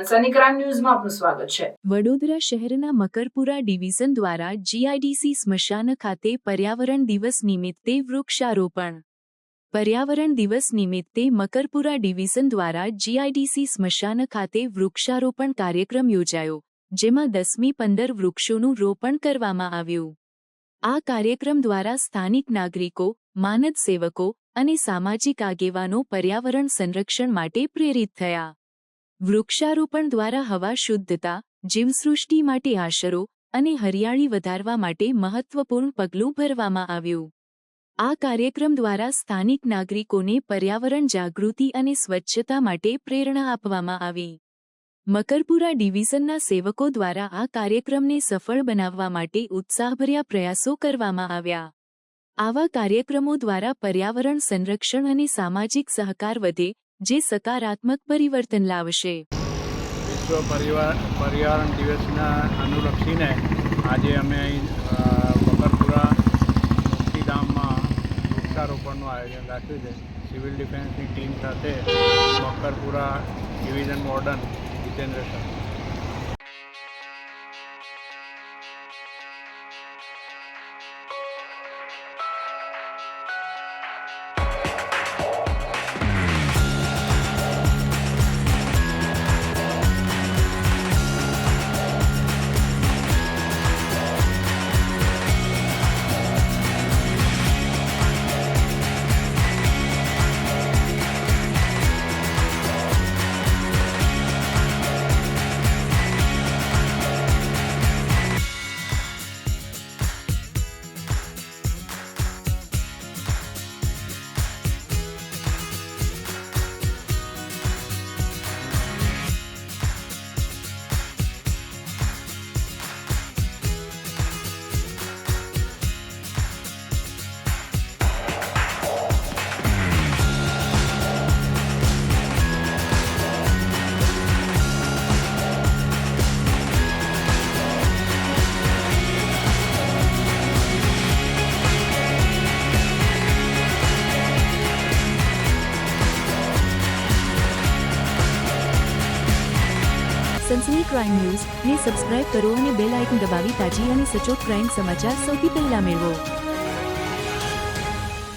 સનસની crime ન્યૂઝમાં આપનું સ્વાગત છે। વડોદરા શહેરના મકરપુરા ડિવિઝન દ્વારા જીઆઈડીસી સ્મશાન ખાતે પર્યાવરણ દિવસ નિમિત્તે વૃક્ષારોપણ। પર્યાવરણ દિવસ નિમિત્તે મકરપુરા ડિવિઝન દ્વારા જીઆઈડીસી સ્મશાન ખાતે વૃક્ષારોપણ કાર્યક્રમ યોજાયો, જેમાં 10-15 વૃક્ષોનું રોપણ કરવામાં આવ્યું। આ કાર્યક્રમ દ્વારા સ્થાનિક નાગરિકો, માનદ સેવકો અને સામાજિક આગેવાનો પર્યાવરણ સંરક્ષણ માટે પ્રેરિત થયા। વૃક્ષારોપણ દ્વારા હવા શુદ્ધતા, જીવસૃષ્ટિ માટે આશરો અને હરિયાળી વધારવા માટે મહત્વપૂર્ણ પગલું ભરવામાં આવ્યું। આ કાર્યક્રમ દ્વારા સ્થાનિક નાગરિકોને પર્યાવરણ જાગૃતિ અને સ્વચ્છતા માટે પ્રેરણા આપવામાં આવી। મકરપુરા ડિવિઝનના સેવકો દ્વારા આ કાર્યક્રમને સફળ બનાવવા માટે ઉત્સાહભર્યા પ્રયાસો કરવામાં આવ્યા। આવા કાર્યક્રમો દ્વારા પર્યાવરણ સંરક્ષણ અને સામાજિક સહકાર વધે, જે સકારાત્મક પરિવર્તન લાવશે। વિશ્વ પર્યાવરણ દિવસના અનુલક્ષીને આજે અમે મકરપુરા મુક્તિધામમાં વૃક્ષારોપણનું આયોજન રાખ્યું છે। સિવિલ ડિફેન્સની ટીમ સાથે Makarpura division warden Jitendra sir. Sansani crime news ને સબસ્ક્રાઇબ કરો અને બેલ આઇકન દબાવી તાજી અને સચોટ ક્રાઇમ સમાચાર સૌથી પહેલા મેળવો।